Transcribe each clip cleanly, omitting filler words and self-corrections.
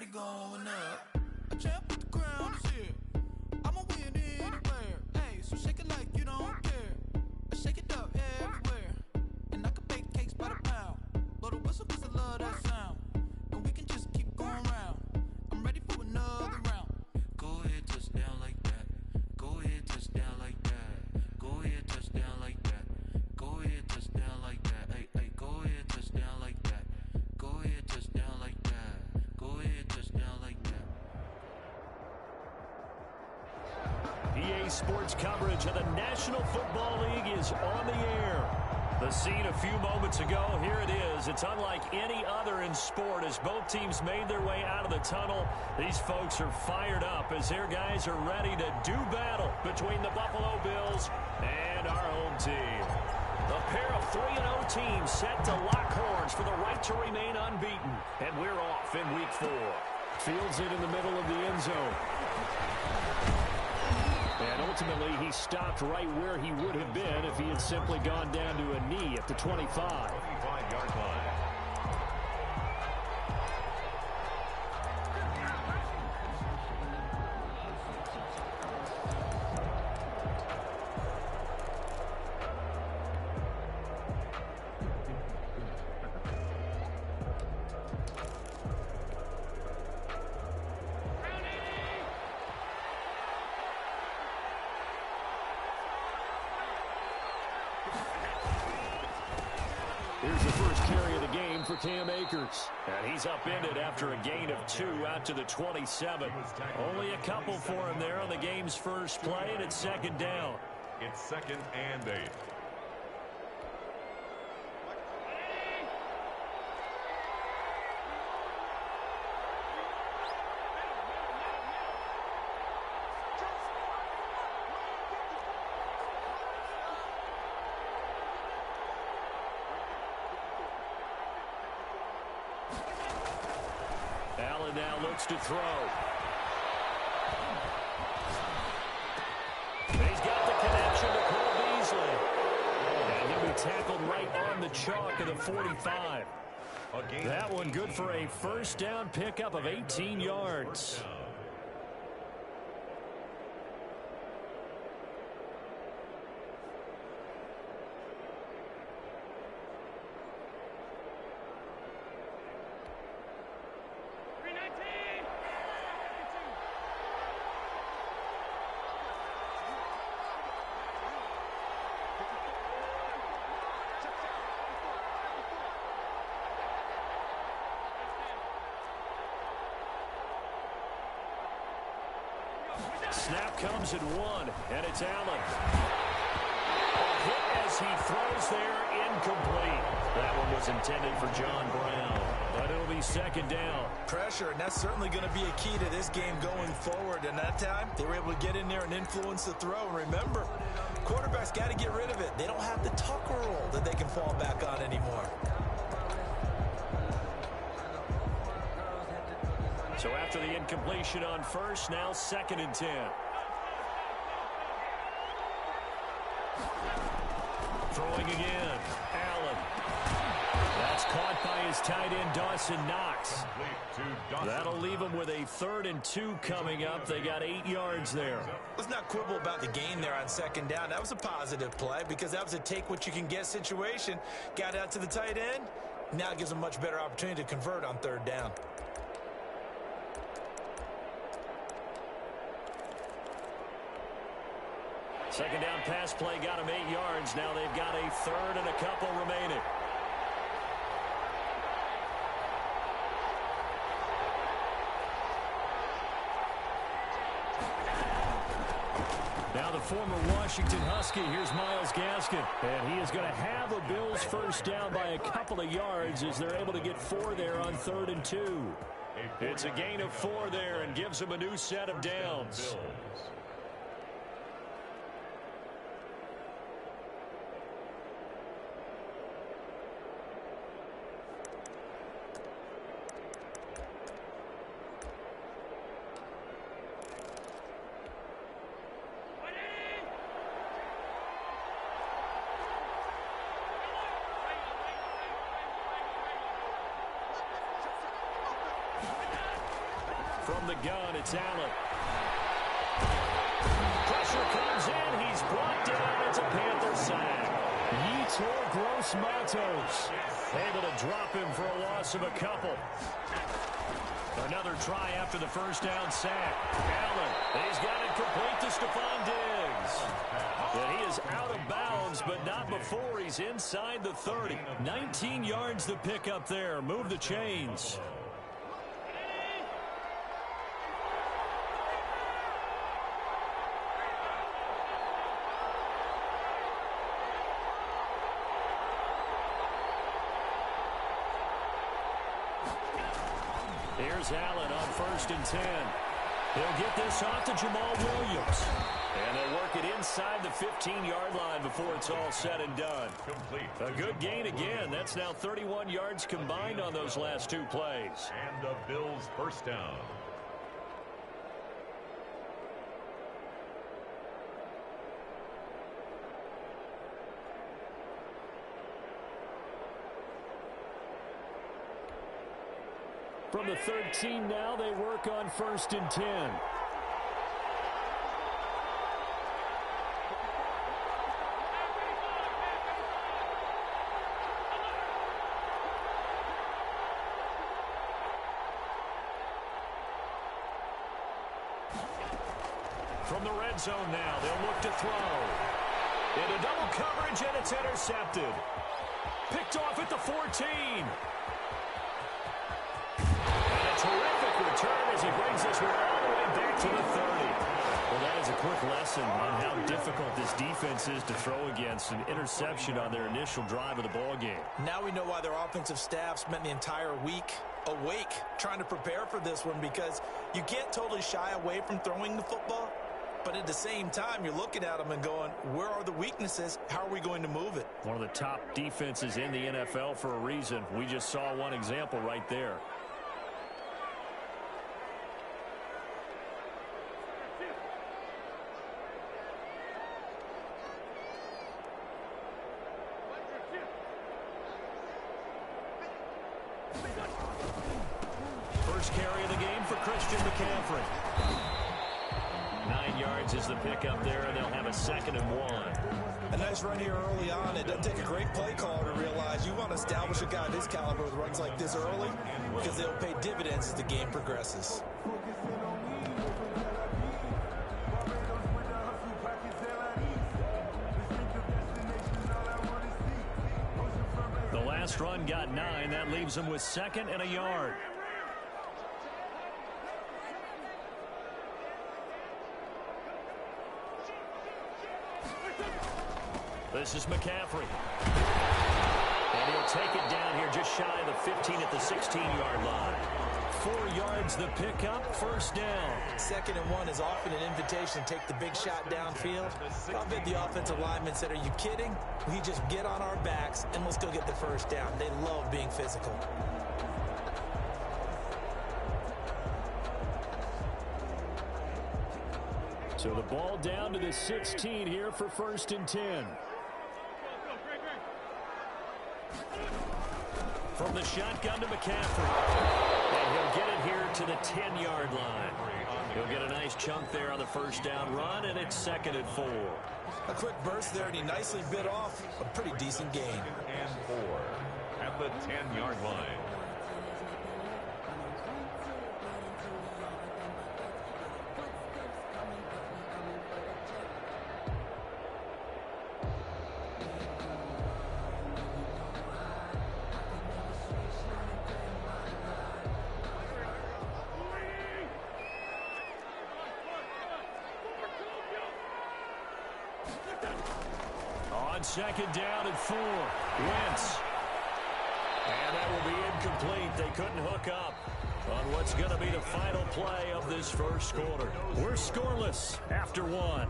party going up. A champ with the crown is here. I'ma win anywhere. Hey, so shake it like you don't care. I shake it up everywhere. And I can bake cakes by the pound. Blow the whistle 'cause I love that sound. And we can just keep going round. I'm ready for another round. Go ahead, touch down like that. Go ahead, touch down like that. Go ahead, touch down like that. Go ahead, touch down like that. Hey, hey, go ahead, touch down like that. Go ahead, touch down like that. Go ahead, touch down like that. EA Sports coverage of the National Football League is on the air. The scene a few moments ago, here it is. It's unlike any other in sport as both teams made their way out of the tunnel. These folks are fired up as their guys are ready to do battle between the Buffalo Bills and our home team. A pair of 3-0 teams set to lock horns for the right to remain unbeaten. And we're off in Week 4. Fields it in the middle of the end zone. And ultimately, he stopped right where he would have been if he had simply gone down to a knee at the 25. 25-yard line. Here's the first carry of the game for Cam Akers. And he's upended after a gain of 2 out to the 27. Only a couple for him there on the game's first play, and it's second down. It's 2nd and 8. Allen now looks to throw. He's got the connection to Cole Beasley. And he'll be tackled right on the chalk of the 45. That one good for a first down pickup of 18 yards. Snap comes at 1, and it's Allen. A hit as he throws there, incomplete. That one was intended for John Brown, but it'll be second down. Pressure, and that's certainly going to be a key to this game going forward. And that time, they were able to get in there and influence the throw. And remember, quarterbacks got to get rid of it. They don't have the Tucker rule that they can fall back on anymore. So after the incompletion on first, now 2nd and 10. Throwing again. Allen. That's caught by his tight end, Dawson Knox. That'll leave him with a 3rd and 2 coming up. They got 8 yards there. Let's not quibble about the gain there on second down. That was a positive play because that was a take-what-you-can-get situation. Got out to the tight end. Now it gives them a much better opportunity to convert on 3rd down. Second down pass play got him 8 yards. Now they've got a 3rd and a couple remaining. Now the former Washington Husky, here's Myles Gaskin. And he is going to have a Bills first down by a couple of yards as they're able to get 4 there on 3rd and 2. It's a gain of 4 there and gives them a new set of downs. From the gun, it's Allen. Pressure comes in. He's brought down. It's a Panther sack. Yetur Gross-Matos able to drop him for a loss of a couple. Another try after the first down sack. Allen, he's got it complete to Stephon Diggs. And he is out of bounds, but not before he's inside the 30. 19 yards to pick up there. Move the chains. Here's Allen on 1st and 10. He'll get this off to Jamal Williams. And they'll work it inside the 15-yard line before it's all said and done. Complete. A good gain again. That's now 31 yards combined on those last two plays. And the Bills' first down. From the 13 now, they work on 1st and 10. From the red zone now, they'll look to throw. Into double coverage, and it's intercepted. Picked off at the 14. Terrific return as he brings this one all the way back to the 30. Well, that is a quick lesson on how difficult this defense is to throw against. An interception on their initial drive of the ball game. Now we know why their offensive staff spent the entire week awake trying to prepare for this one, because you can't totally shy away from throwing the football, but at the same time you're looking at them and going, where are the weaknesses? How are we going to move it? One of the top defenses in the NFL for a reason. We just saw one example right there. First carry of the game for Christian McCaffrey. 9 yards is the pickup there, and they'll have a 2nd and 1. A nice run here early on. It doesn't take a great play caller to realize you want to establish a guy of his caliber with runs like this early, because they'll pay dividends as the game progresses. The last run got 9. That leaves them with 2nd and a yard. This is McCaffrey. And he'll take it down here just shy of the 15 at the 16-yard line. 4 yards the pickup, first down. 2nd and 1 is often an invitation to take the big shot downfield. I bet the offensive linemen said, are you kidding? We just get on our backs and let's go get the first down. They love being physical. So the ball down to the 16 here for 1st and 10. From the shotgun to McCaffrey. And he'll get it here to the 10-yard line. He'll get a nice chunk there on the first down run, and it's 2nd and 4. A quick burst there, and he nicely bit off a pretty decent gain. 2nd and 4 at the 10-yard line. On 2nd down and 4. Wentz. And that will be incomplete. They couldn't hook up on what's going to be the final play of this first quarter. We're scoreless after 1.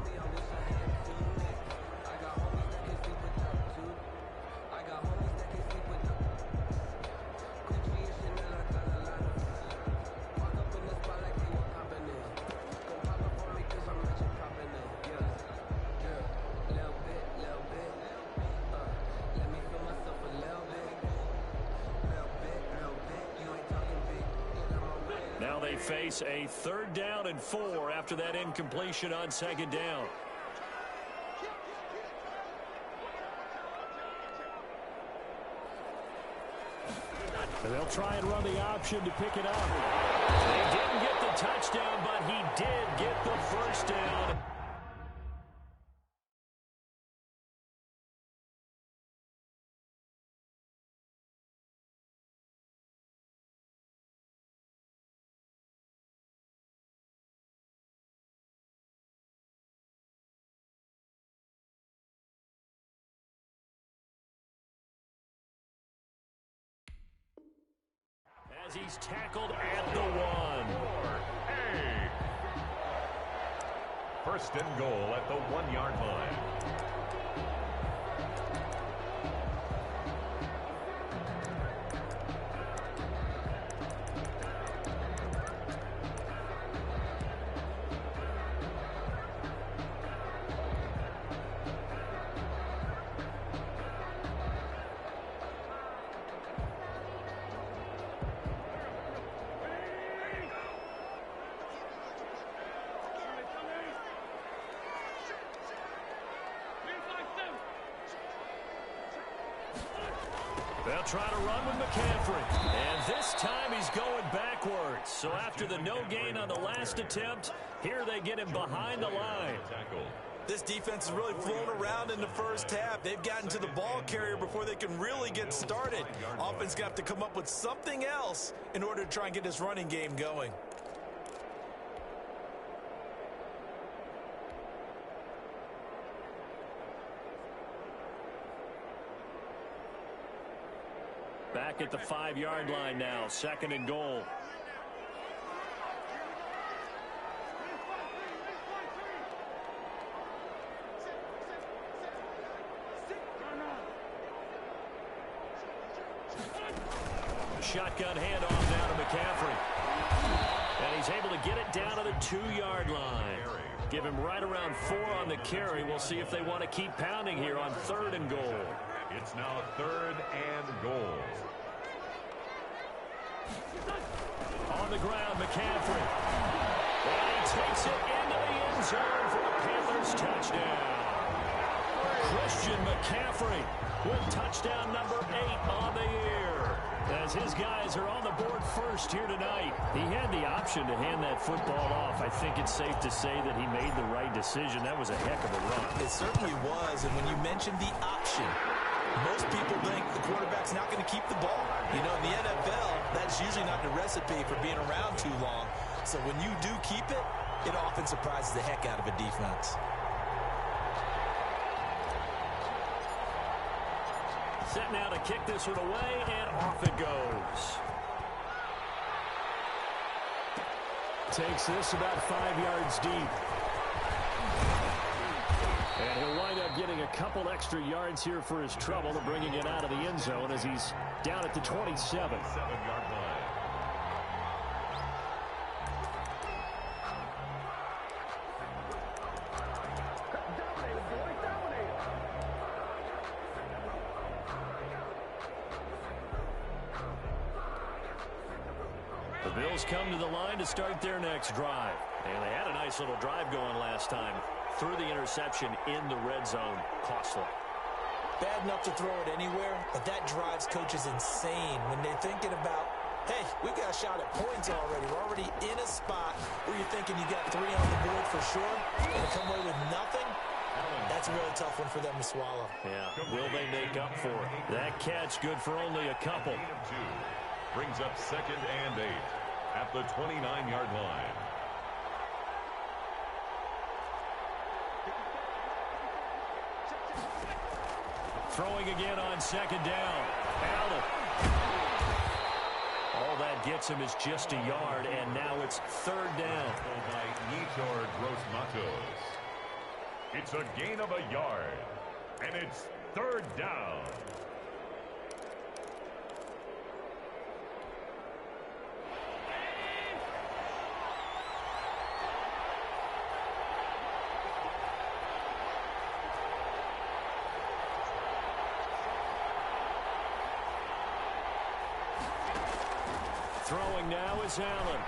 they face a 3rd down and 4 after that incompletion on 2nd down. And they'll try and run the option to pick it up. They didn't get the touchdown, but he did get the 1st down. As he's tackled at the 1. First and goal at the 1-yard line. They'll try to run with McCaffrey. And this time he's going backwards. So after the no gain on the last attempt, here they get him behind the line. This defense is really flown around in the first half. They've gotten to the ball carrier before they can really get started. Offense got to come up with something else in order to try and get this running game going. Back at the 5-yard line now, 2nd and goal. Shotgun handoff down to McCaffrey. And he's able to get it down to the 2-yard line. Give him right around 4 on the carry. We'll see if they want to keep pounding here on 3rd and goal. It's now 3rd and goal. On the ground, McCaffrey. And he takes it into the end zone for a Panthers touchdown. Christian McCaffrey with touchdown number 8 on the year. As his guys are on the board first here tonight. He had the option to hand that football off. I think it's safe to say that he made the right decision. That was a heck of a run. It certainly was, and when you mentioned the option, most people think the quarterback's not going to keep the ball. You know, in the NFL, that's usually not the recipe for being around too long. So when you do keep it, it often surprises the heck out of a defense. Set now to kick this one away, and off it goes. Takes this about 5 yards deep. And he'll wind up getting a couple extra yards here for his trouble and bringing it out of the end zone as he's down at the 27. 7-yard line. The Bills come to the line to start their next drive. And they had a nice little drive going last time. Threw the interception in the red zone. Costly. Bad enough to throw it anywhere, but that drives coaches insane when they're thinking about, hey, we've got a shot at points already. We're already in a spot where you're thinking you got 3 on the board for sure, and to come away with nothing, that's a really tough one for them to swallow. Yeah, will they make up for it? That catch good for only a couple. Brings up 2nd and 8 at the 29-yard line. Throwing again on 2nd down. Allen. All that gets him is just a yard, and now it's 3rd down. By Yetur Gross-Matos. It's a gain of a yard, and it's 3rd down. Throwing now is Allen.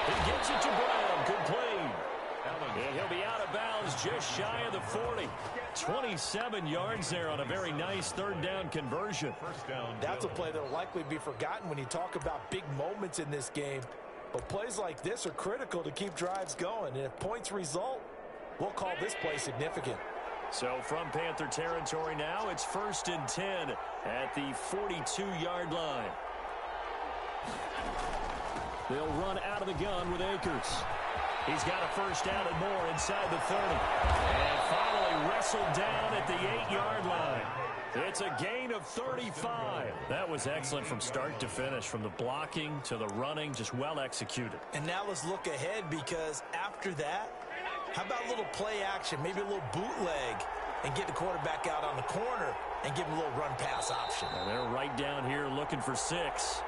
He gives it to Brown. Complete. And he'll be out of bounds just shy of the 40. 27 yards there on a very nice third down conversion. That's a play that will likely be forgotten when you talk about big moments in this game. But plays like this are critical to keep drives going. And if points result, we'll call this play significant. So from Panther territory now, it's 1st and 10 at the 42-yard line. They'll run out of the gun with Akers. He's got a first down and more inside the 30. And finally wrestled down at the 8-yard line. It's a gain of 35. That was excellent from start to finish, from the blocking to the running, just well executed. And now let's look ahead, because after that, how about a little play action, maybe a little bootleg, and get the quarterback out on the corner and give him a little run-pass option. And they're right down here looking for 6.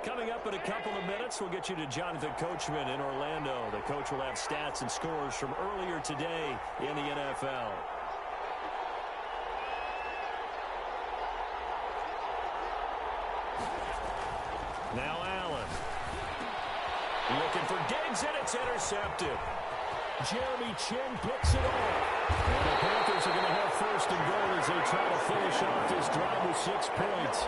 Coming up in a couple of minutes, we'll get you to Jonathan Coachman in Orlando. The coach will have stats and scores from earlier today in the NFL. Now Allen. Looking for Diggs, and it's intercepted. Jeremy Chin picks it off. And the Panthers are going to have 1st and goal as they try to finish off this drive with 6 points.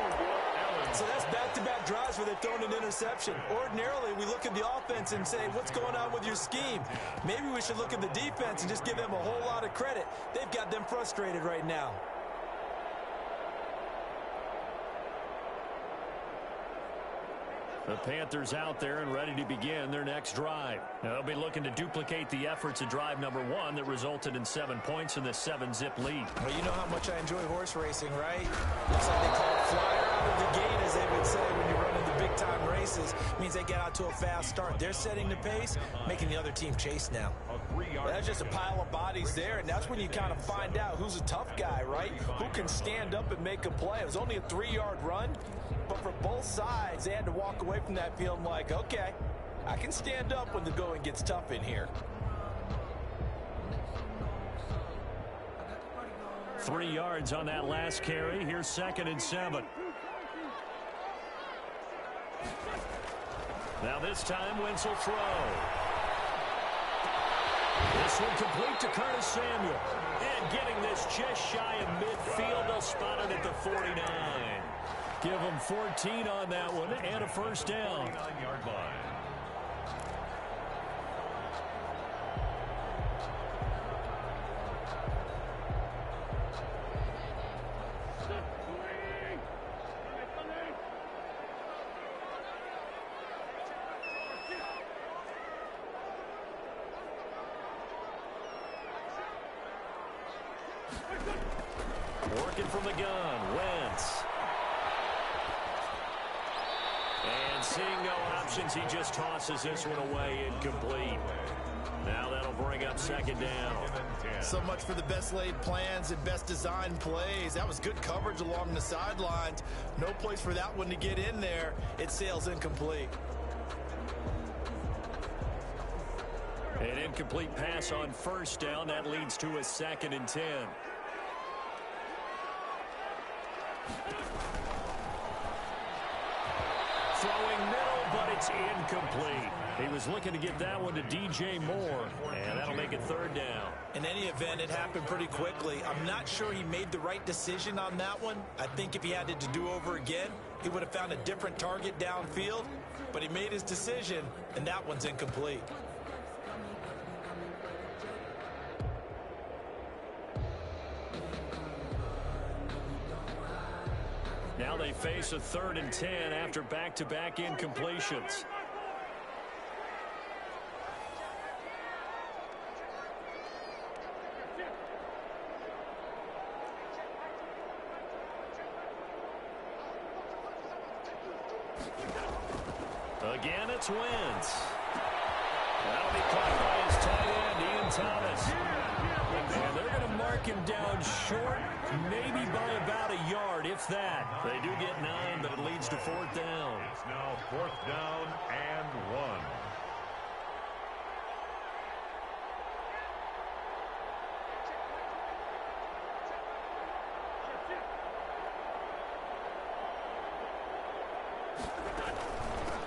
So that's back-to-back drives where they've thrown an interception. Ordinarily, we look at the offense and say, what's going on with your scheme? Maybe we should look at the defense and just give them a whole lot of credit. They've got them frustrated right now. The Panthers out there and ready to begin their next drive. Now, they'll be looking to duplicate the efforts of drive number 1 that resulted in 7 points in the 7-zip lead. Well, you know how much I enjoy horse racing, right? Looks like they call it flyer out of the gate, as they would say when you're running the big-time races. It means they get out to a fast start. They're setting the pace, making the other team chase now. That's just a pile of bodies there, and that's when you kind of find out who's a tough guy, right? Who can stand up and make a play. It was only a 3-yard run, but for both sides, they had to walk away from that feeling like, okay, I can stand up when the going gets tough in here. 3 yards on that last carry. Here's 2nd and 7. Now this time, Wentz will throw. This one complete to Curtis Samuel. And getting this just shy of midfield, they'll spot it at the 49. Give them 14 on that one and a first down. 49-yard line. Working from the gun, Wentz. And seeing no options, he just tosses this one away, incomplete. Now that'll bring up 2nd down. So much for the best laid plans and best designed plays. That was good coverage along the sidelines. No place for that one to get in there. It sails incomplete. An incomplete pass on 1st down. That leads to a 2nd and 10. Throwing middle, but it's incomplete. He was looking to get that one to DJ Moore, and that'll make it 3rd down. In any event, it happened pretty quickly. I'm not sure he made the right decision on that one. I think if he had it to do over again, he would have found a different target downfield, but he made his decision, and that one's incomplete. Now they face a 3rd and 10 after back-to-back incompletions. Again, it's Wentz. That'll be caught by his tight end, Ian Thomas. And they're going to mark him down short, maybe by about a yard, if that. They do get 9, but it leads to 4th down. It's now 4th down and 1.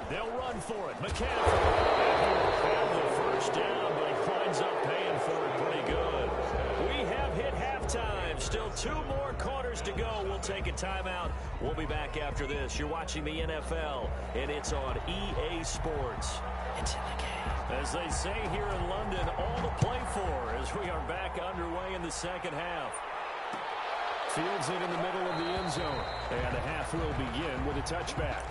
They'll run for it. McCaffrey. And he'll have the first down, but he winds up paying for it pretty good. We have hit halftime. Still 2 more quarters to go. We'll take a timeout. We'll be back after this. You're watching the NFL, and it's on EA Sports. It's in the game. As they say here in London, all to play for as we are back underway in the second half. Fields it in the middle of the end zone. And the half will begin with a touchback.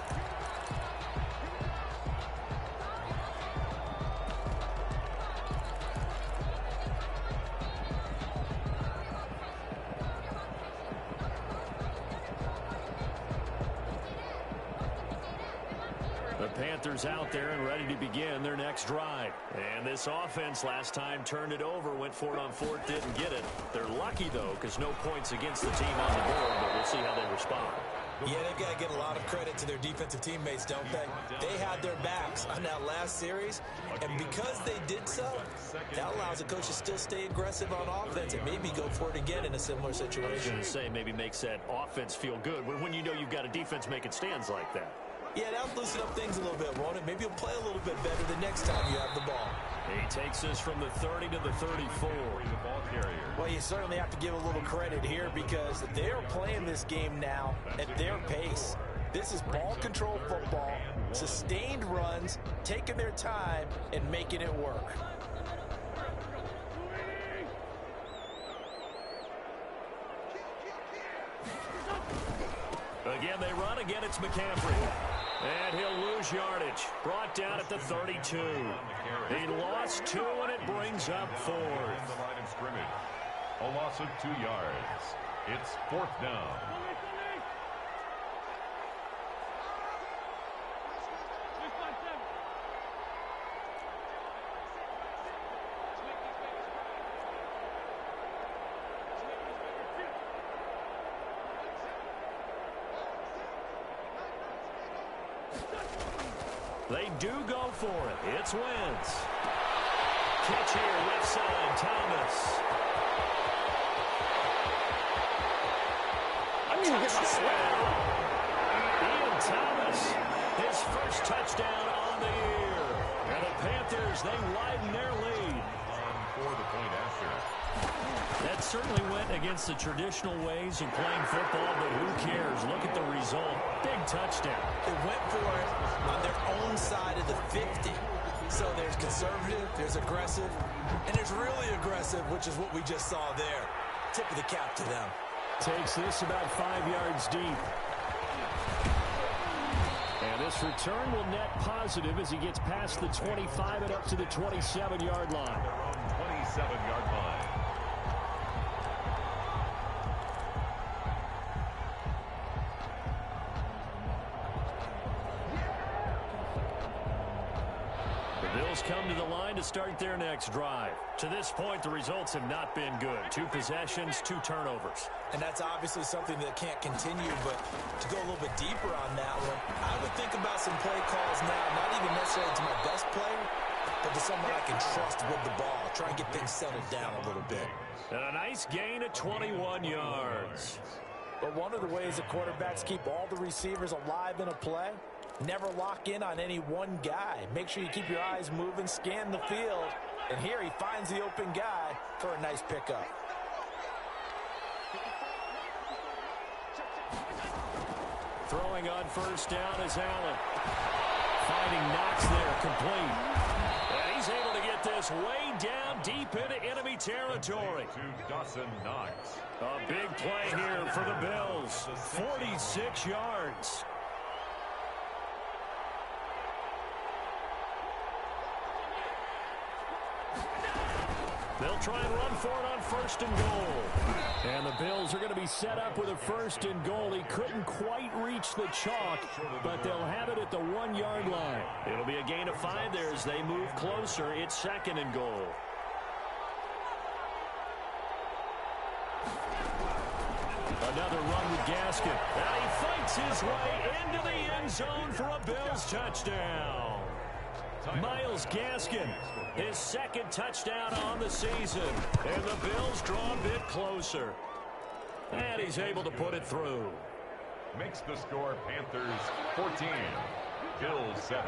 The Panthers out there and ready to begin their next drive. And this offense last time turned it over, went for it on 4th, didn't get it. They're lucky, though, because no points against the team on the board, but we'll see how they respond. Yeah, they've got to get a lot of credit to their defensive teammates, don't they? They had their backs on that last series, and because they did so, that allows the coach to still stay aggressive on offense and maybe go for it again in a similar situation. I was going to say maybe makes that offense feel good when you know you've got a defense making stands like that. Yeah, that'll loosen up things a little bit, won't it? Maybe you'll play a little bit better the next time you have the ball. He takes us from the 30 to the 34. Well, you certainly have to give a little credit here because they're playing this game now at their pace. This is ball control football, sustained runs, taking their time, and making it work. Again, they run. Again, it's McCaffrey. And he'll lose yardage. Brought down at the 32. He lost 2, and it brings up 4. The line of scrimmage. A loss of 2 yards. It's 4th down. They do go for it. It's Wentz. Catch here, left side, Thomas. Touchdown. Ian Thomas, his first touchdown on the year. And the Panthers, they widen their lead. For the point after. That certainly went against the traditional ways of playing football, but who cares? Look at the result. Big touchdown. They went for it on their own side of the 50. So there's conservative, there's aggressive, and there's really aggressive, which is what we just saw there. Tip of the cap to them. Takes this about 5 yards deep. And this return will net positive as he gets past the 25 and up to the 27-yard line. 27-yard line. Come to the line to start their next drive. To this point, the results have not been good. 2 possessions, 2 turnovers. And that's obviously something that can't continue, but to go a little bit deeper on that one, I would think about some play calls now, not even necessarily to my best player, but to someone I can trust with the ball. Try and get things settled down a little bit. And a nice gain of 21 yards. But one of the ways that quarterbacks keep all the receivers alive in a play, never lock in on any one guy. Make sure you keep your eyes moving, scan the field. And here he finds the open guy for a nice pickup. Throwing on first down is Allen. Finding Knox there, complete. And he's able to get this way down deep into enemy territory. To Dawson Knox. A big play here for the Bills. 46 yards. They'll try and run for it on first and goal. And the Bills are going to be set up with a first and goal. He couldn't quite reach the chalk, but they'll have it at the 1-yard line. It'll be a gain of 5 there as they move closer. It's second and goal. Another run with Gaskin. And he fights his way into the end zone for a Bills touchdown. Myles Gaskin, his second touchdown on the season. And the Bills draw a bit closer. And he's able to put it through. Makes the score Panthers 14. Bills 7.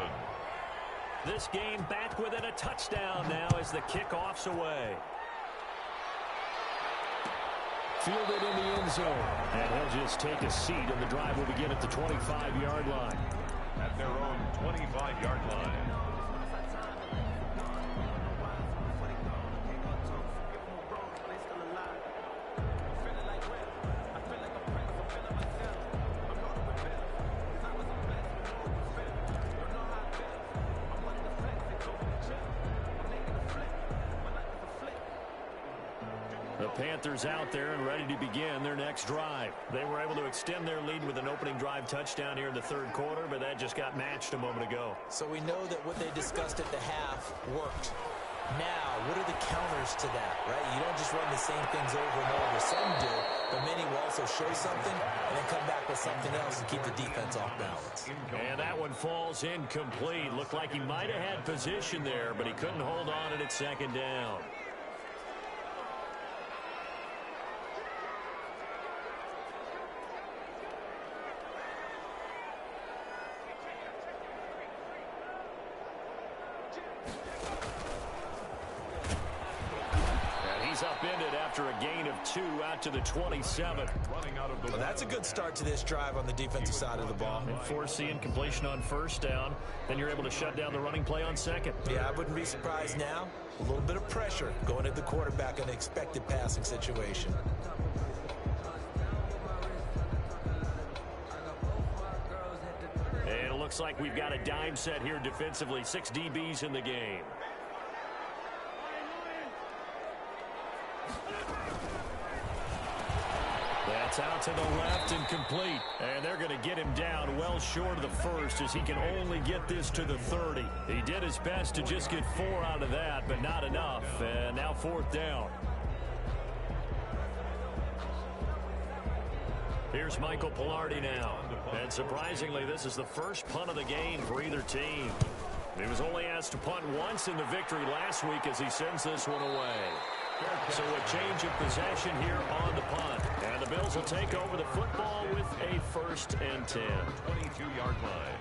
This game back within a touchdown now as the kickoff's away. Fielded in the end zone. And he'll just take a seat, and the drive will begin at the 25-yard line. At their own 25-yard line. The Panthers out there and ready to begin their next drive. They were able to extend their lead with an opening drive touchdown here in the third quarter, but that just got matched a moment ago. So we know that what they discussed at the half worked. Now, what are the counters to that, right? You don't just run the same things over and over. Some do, but many will also show something and then come back with something else to keep the defense off balance. And that one falls incomplete. Looked like he might have had position there, but he couldn't hold on at second down. Upended after a gain of 2 out to the 27. Well, that's a good start to this drive on the defensive side of the ball. And force the incompletion on first down. Then you're able to shut down the running play on second. Yeah, I wouldn't be surprised now. A little bit of pressure going at the quarterback in an expected passing situation. And it looks like we've got a dime set here defensively. 6 DBs in the game. That's out to the left and complete. And they're going to get him down well short of the first as he can only get this to the 30. He did his best to just get 4 out of that, but not enough. And now fourth down. Here's Michael Pilardi now. And surprisingly, this is the first punt of the game for either team. He was only asked to punt once in the victory last week as he sends this one away. So a change of possession here on the punt. And the Bills will take over the football with a 1st and 10. 22-yard line.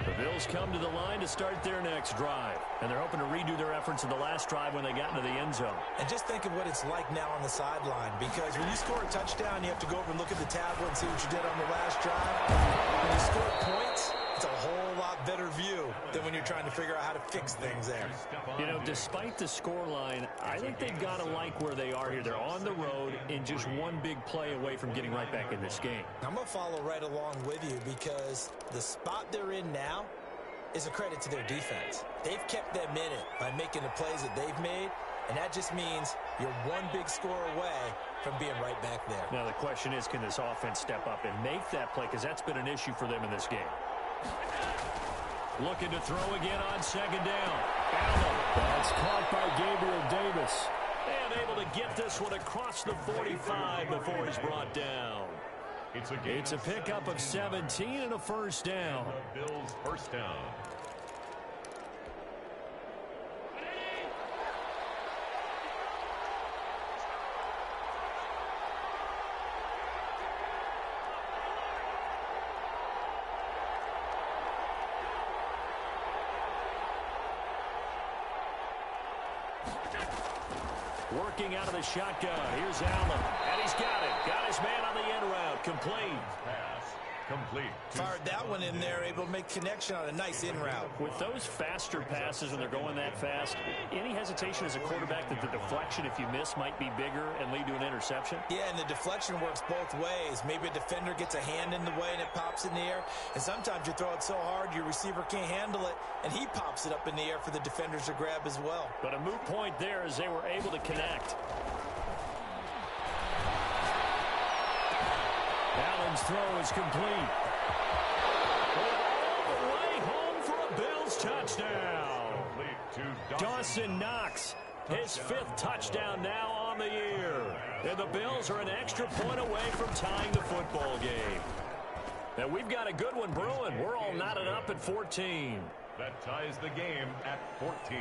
The Bills come to the line to start their next drive. And they're hoping to redo their efforts in the last drive when they got into the end zone. And just think of what it's like now on the sideline, because when you score a touchdown, you have to go over and look at the tablet and see what you did on the last drive. When you score points, it's a whole lot better view than when you're trying to figure out how to fix things there. You know, despite the scoreline, I think they've got to like where they are here. They're on the road and just one big play away from getting right back in this game. I'm going to follow right along with you because the spot they're in now is a credit to their defense. They've kept them in it by making the plays that they've made, and that just means you're one big score away from being right back there. Now the question is, can this offense step up and make that play, because that's been an issue for them in this game. Looking to throw again on second down. Allen. That's caught by Gabriel Davis. And able to get this one across the 45 before he's brought down. It's a pickup of 17 and a first down. The Bills' first down. Working out of the shotgun. Here's Allen. And he's got it. Got his man on the end route. Complete. Pass. Complete. Fired that one in there, able to make connection on a nice in route. With those faster passes when they're going that fast, any hesitation as a quarterback that the deflection, if you miss, might be bigger and lead to an interception? Yeah, and the deflection works both ways. Maybe a defender gets a hand in the way and it pops in the air. And sometimes you throw it so hard your receiver can't handle it, and he pops it up in the air for the defenders to grab as well. But a moot point there as they were able to connect. Allen's throw is complete. All the way home for a Bills touchdown. Dawson Knox, his 5th touchdown now on the year. And the Bills are an extra point away from tying the football game. Now we've got a good one brewing. We're all knotted up at 14. That ties the game at 14.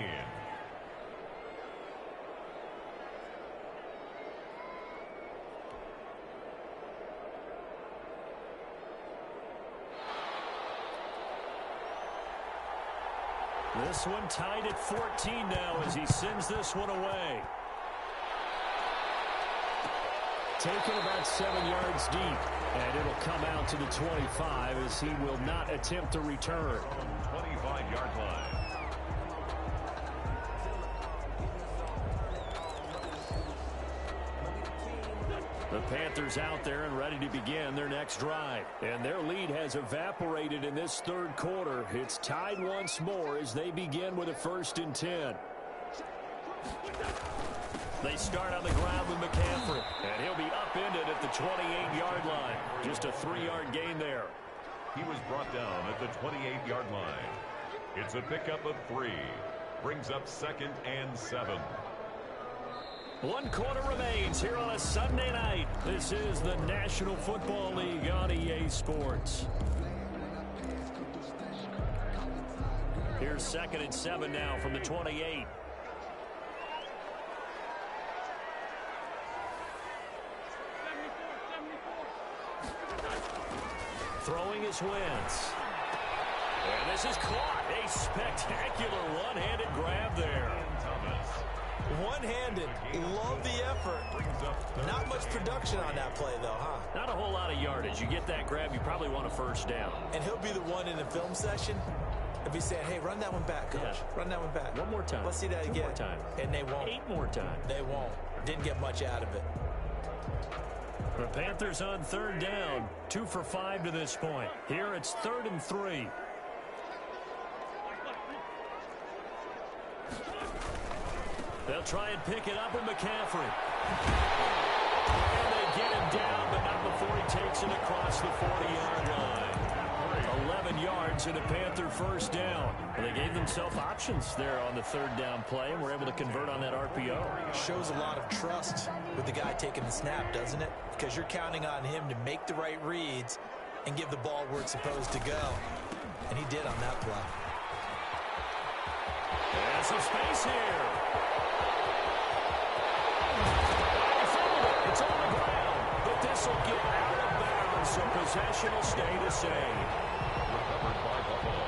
This one tied at 14 now as he sends this one away. Taken about 7 yards deep, and it'll come out to the 25 as he will not attempt to return. 25-yard line. The Panthers out there and ready to begin their next drive. And their lead has evaporated in this third quarter. It's tied once more as they begin with a 1st and 10. They start on the ground with McCaffrey, and he'll be upended at the 28-yard line. Just a 3-yard gain there. He was brought down at the 28-yard line. It's a pickup of 3. Brings up 2nd and 7. 1 quarter remains here on a Sunday night. This is the National Football League on EA Sports. Here's 2nd and 7 now from the 28. Throwing his Wentz. And this is caught. A spectacular one-handed grab there. One-handed. Love the effort. Not much production on that play, though, huh? Not a whole lot of yardage. You get that grab, you probably want a 1st down. And he'll be the one in the film session if he's saying, hey, run that one back, coach. Yeah. Run that one back. One more time. Let's see that 2 again. more times. And they won't. 8 more times. They won't. Didn't get much out of it. The Panthers on 3rd down. 2 for 5 to this point. Here it's 3rd and 3. They'll try and pick it up with McCaffrey. And they get him down, but not before he takes it across the 40-yard line. 11 yards and a Panther 1st down. And they gave themselves options there on the 3rd down play, and were able to convert on that RPO. Shows a lot of trust with the guy taking the snap, doesn't it? Because you're counting on him to make the right reads and give the ball where it's supposed to go. And he did on that play. And some space here. It's on the ground, but this will get out of bounds, so possession will stay the same. Recovered by Buffalo.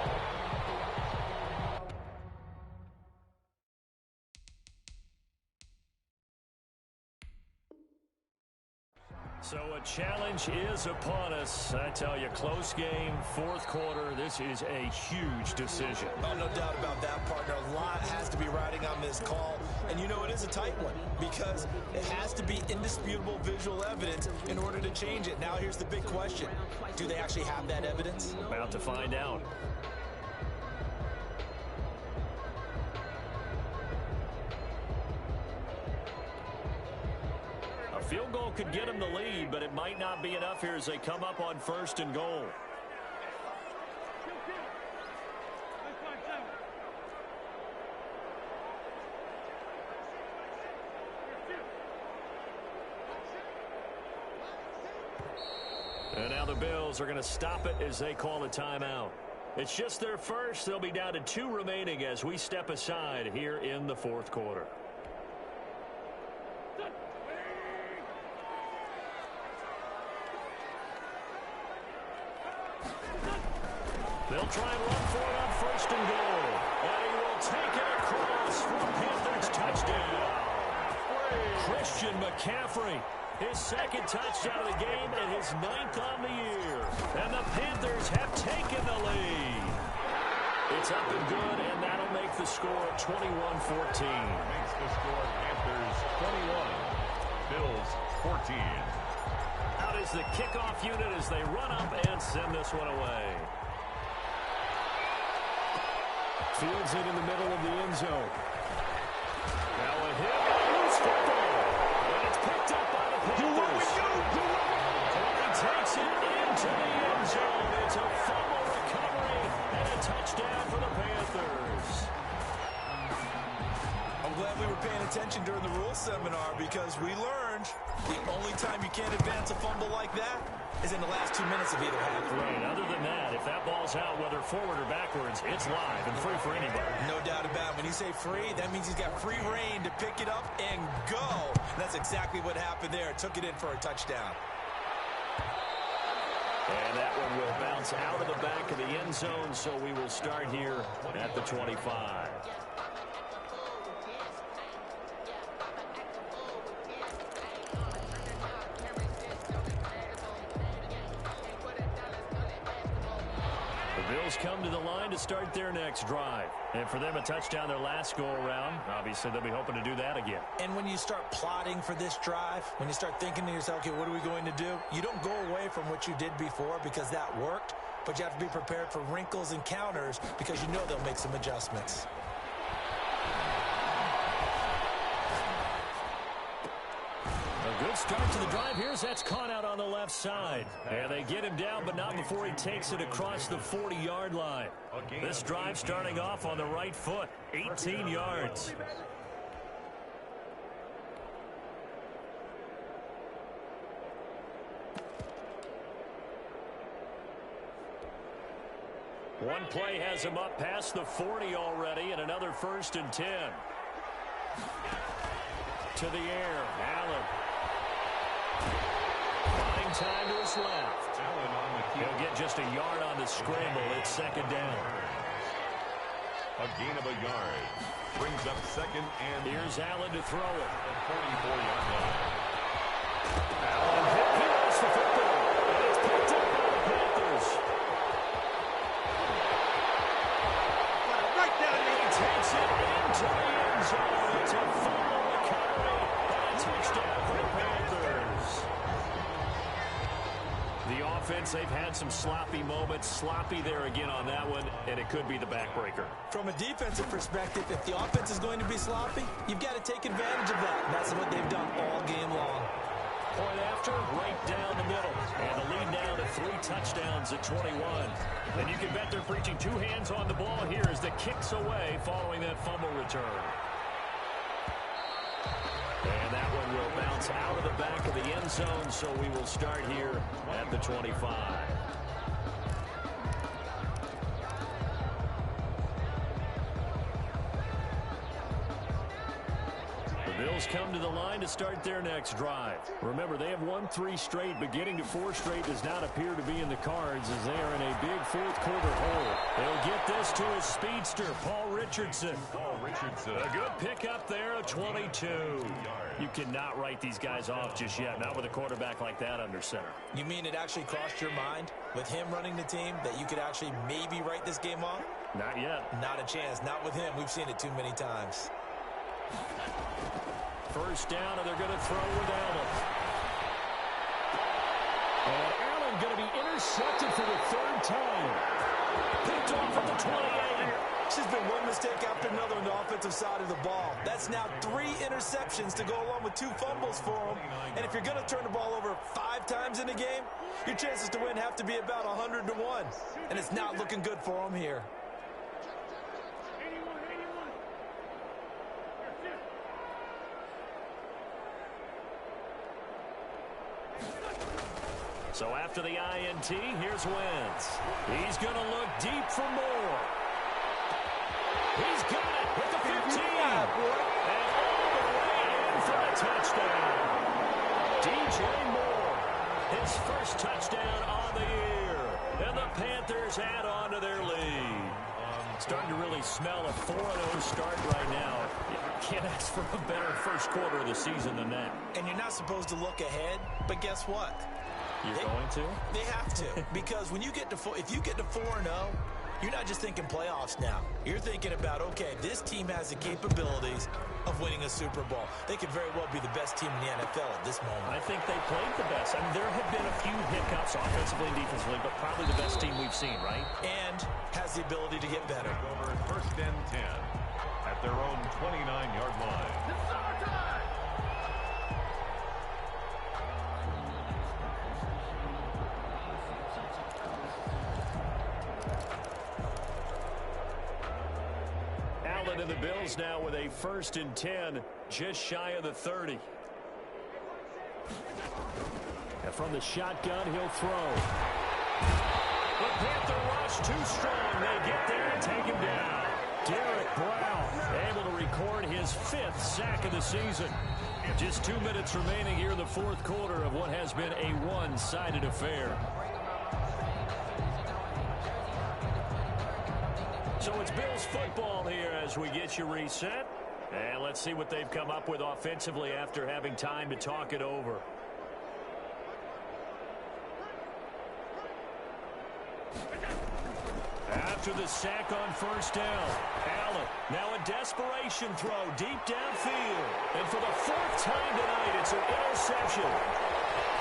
So a challenge is upon us. I tell you, close game, 4th quarter. This is a huge decision. Oh, no doubt about that, partner. A lot has to be riding on this call. And you know it is a tight one because it has to be indisputable visual evidence in order to change it. Now here's the big question. Do they actually have that evidence? About to find out. Field goal could get them the lead, but it might not be enough here as they come up on 1st and goal. And now the Bills are going to stop it as they call a timeout. It's just their first. They'll be down to 2 remaining as we step aside here in the 4th quarter. They'll try and run for it on 1st and goal. And he will take it across for a Panthers touchdown. Christian McCaffrey, his 2nd touchdown of the game and his 9th on the year. And the Panthers have taken the lead. It's up and good, and that'll make the score 21-14. Makes the score Panthers 21, Bills 14. Out is the kickoff unit as they run up and send this one away. Fields it in the middle of the end zone. Now a hit on a loose football. And it's picked up by the Panthers. And he takes it into the end zone. It's a fumble recovery and a touchdown for the Panthers. I'm glad we were paying attention during the rules seminar because we learned the only time you can't advance a fumble like that is in the last 2 minutes of either half. Right. Other than that, if that ball's out, whether forward or backwards, it's live and free for anybody. No doubt about it. When you say free, that means he's got free reign to pick it up and go. And that's exactly what happened there. Took it in for a touchdown. And that one will bounce out of the back of the end zone, so we will start here at the 25. The Bills come to the line to start their next drive. And for them, a touchdown their last go-around. Obviously, they'll be hoping to do that again. And when you start plotting for this drive, when you start thinking to yourself, okay, what are we going to do? You don't go away from what you did before because that worked, but you have to be prepared for wrinkles and counters because you know they'll make some adjustments. A good start to the drive here as that's caught out on the left side. And they get him down, but not before he takes it across the 40-yard line. This drive starting off on the right foot, 18 yards. One play has him up past the 40 already, and another 1st and 10. To the air, Allen. Buying time to his left. He'll get just a yard on the scramble. It's 2nd down. A gain of a yard. Brings up 2nd and... Here's Allen to throw it. 44-yard line. Allen hit. He lost the football. And it's picked up by the Panthers. Right down. He takes it into the end zone. It's a fumble recovery. And a touchdown for the Panthers. The offense, they've had some sloppy moments. Sloppy there again on that one, and it could be the backbreaker. From a defensive perspective, if the offense is going to be sloppy, you've got to take advantage of that. And that's what they've done all game long. Point after, right down the middle. And the lead now to 3 touchdowns at 21. And you can bet they're preaching 2 hands on the ball here as the kick's away following that fumble return. And that one will bounce out of the back of the end zone, so we will start here at the 25. The Bills come to the line to start their next drive. Remember, they have won 3 straight, but getting to 4 straight does not appear to be in the cards as they are in a big 4th quarter hole. They'll get this to his speedster, Paul Richardson. A good pickup there, a 22. You cannot write these guys off just yet, not with a quarterback like that under center. You mean it actually crossed your mind with him running the team that you could actually maybe write this game off? Not yet. Not a chance. Not with him. We've seen it too many times. 1st down, and they're going to throw with Allen. And Allen going to be intercepted for the 3rd time. Picked off at the 28. It's just been one mistake after another on the offensive side of the ball. That's now 3 interceptions to go along with 2 fumbles for him. And if you're going to turn the ball over 5 times in a game, your chances to win have to be about 100 to 1. And it's not looking good for him here. So after the INT, here's Wentz. He's going to look deep for more. He's got it with the 15. And all the way in for a touchdown. DJ Moore, his 1st touchdown on the year. And the Panthers add on to their lead. Starting to really smell a 4-0 start right now. You can't ask for a better 1st quarter of the season than that. And you're not supposed to look ahead, but guess what? You're going to? They have to. Because when you get to if you get to 4-0, you're not just thinking playoffs now. You're thinking about, okay, this team has the capabilities of winning a Super Bowl. They could very well be the best team in the NFL at this moment. I think they played the best. I mean, there have been a few hiccups offensively and defensively, but probably the best team we've seen, right? And has the ability to get better. Over 1st and 10 at their own 29-yard line. And the Bills now with a 1st and 10, just shy of the 30. And from the shotgun, he'll throw. The Panther rush too strong. They get there and take him down. Derek Brown able to record his 5th sack of the season. Just 2 minutes remaining here in the 4th quarter of what has been a one-sided affair. So it's Bills football here as we get you reset. And let's see what they've come up with offensively after having time to talk it over. After the sack on first down, Allen now a desperation throw deep downfield. And for the fourth time tonight, it's an interception.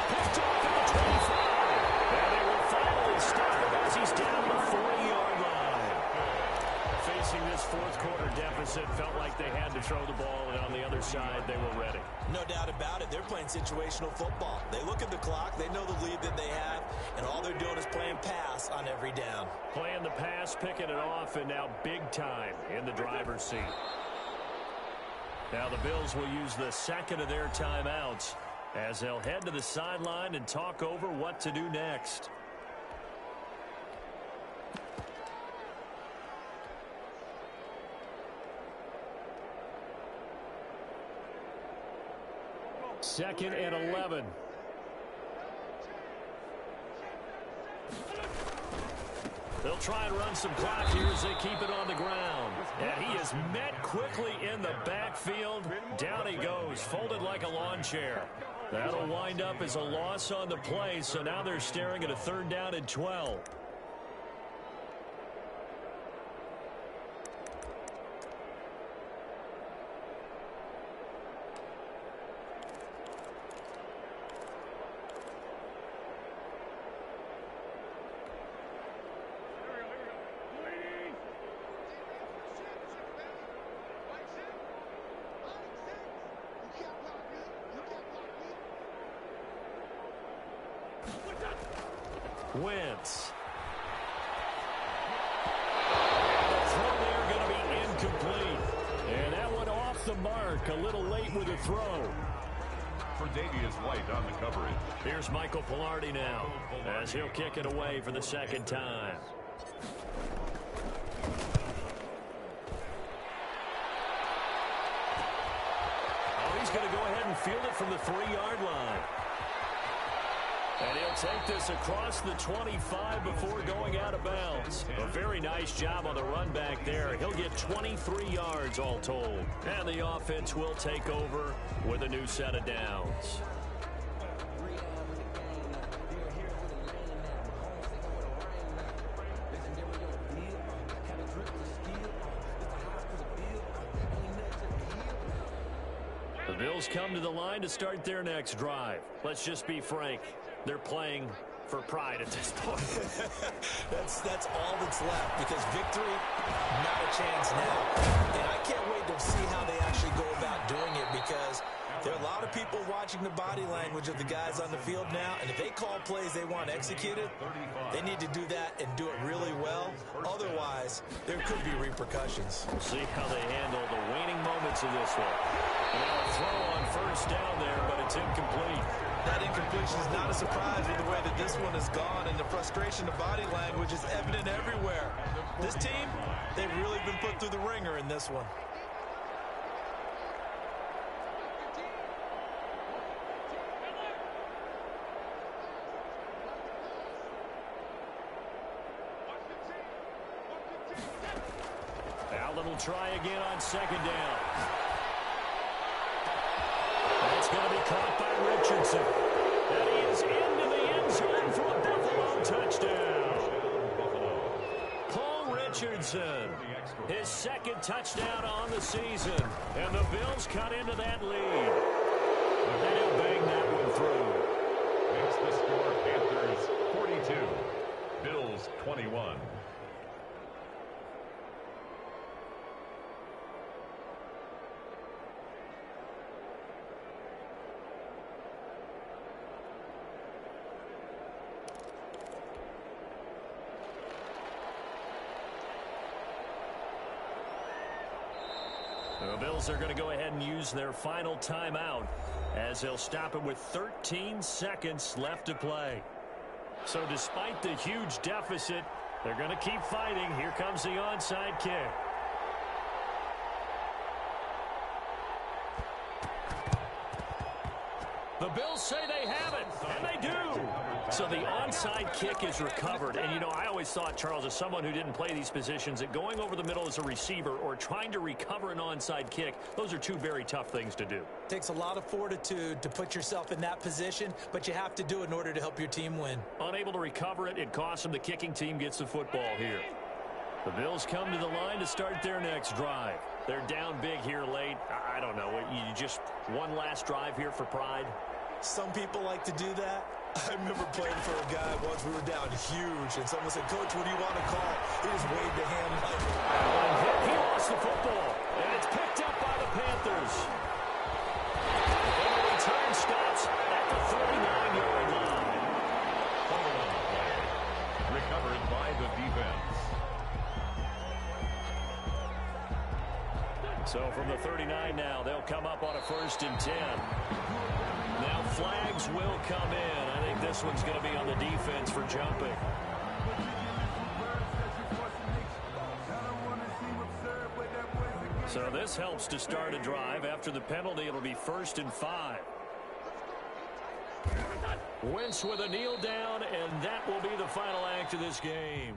Picked off at the 25. And they will finally stop him as he's down the 40-yard line. Facing this fourth quarter deficit, felt like they had to throw the ball, and on the other side, they were ready. No doubt about it. They're playing situational football. They look at the clock. They know the lead that they have, and all they're doing is playing pass on every down. Playing the pass, picking it off, and now big time in the driver's seat. Now the Bills will use the second of their timeouts as they'll head to the sideline and talk over what to do next. Second and 11. They'll try and run some clock here as they keep it on the ground. And he is met quickly in the backfield. Down he goes, folded like a lawn chair. That'll wind up as a loss on the play, so now they're staring at a third down and 12. Wentz. The throw there going to be incomplete. And that one off the mark. A little late with the throw. For Davius White on the coverage. Here's Michael Pilardi now as he'll kick it away for the second time. Oh, he's going to go ahead and field it from the 3-yard line. And he'll take this across the 25 before going out of bounds. A very nice job on the run back there. He'll get 23 yards all told. And the offense will take over with a new set of downs. The Bills come to the line to start their next drive. Let's just be frank. They're playing for pride at this point. That's all that's left, because victory, not a chance now. And I can't wait to see how they actually go about doing it, because there are a lot of people watching the body language of the guys on the field now, and if they call plays they want executed, they need to do that and do it really well. Otherwise, there could be repercussions. We'll see how they handle the waning moments of this one. Now a throw on first down there, but it's incomplete. That incompletion is not a surprise with the way that this one has gone, and the frustration of body language is evident everywhere. This team, they've really been put through the ringer in this one. Allen will try again on second down. That's going to be caught by Richardson. And he is into the end zone for a Buffalo touchdown. Paul Richardson, his second touchdown on the season. And the Bills cut into that lead. And he'll bang that one through. Makes the score Panthers 42, Bills 21. The Bills are going to go ahead and use their final timeout as they'll stop it with 13 seconds left to play. So despite the huge deficit, they're going to keep fighting. Here comes the onside kick. The Bills say they have it, and they do. So the onside kick is recovered. And, you know, I always thought, Charles, as someone who didn't play these positions, that going over the middle as a receiver or trying to recover an onside kick, those are two very tough things to do. It takes a lot of fortitude to put yourself in that position, but you have to do it in order to help your team win. Unable to recover it, it costs them. The kicking team gets the football here. The Bills come to the line to start their next drive. They're down big here late. I don't know. You just one last drive here for pride? Some people like to do that. I remember playing for a guy once. We were down huge, and someone said, "Coach, what do you want to call?" He just waved a hand like, he lost the football, and it's picked up by the Panthers. And the return stops at the 39-yard line. Recovered by the defense. So from the 39 now, they'll come up on a 1st and 10. Now flags will come in. I think this one's going to be on the defense for jumping. So this helps to start a drive. After the penalty, it'll be 1st and 5. Wentz with a kneel down, and that will be the final act of this game.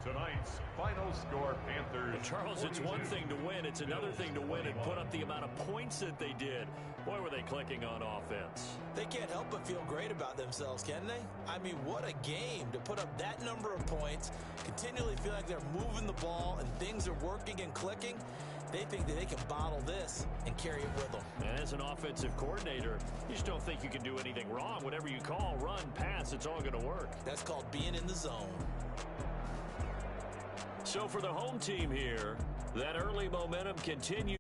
Tonight's final score, Panthers. Charles, it's one thing to win. It's another thing to win and put up the amount of points that they did. Boy, were they clicking on offense. they can't help but feel great about themselves, can they? I mean, what a game to put up that number of points, continually feel like they're moving the ball and things are working and clicking. They think that they can bottle this and carry it with them. And as an offensive coordinator, you just don't think you can do anything wrong. Whatever you call, run, pass, it's all going to work. That's called being in the zone. So for the home team here, that early momentum continues.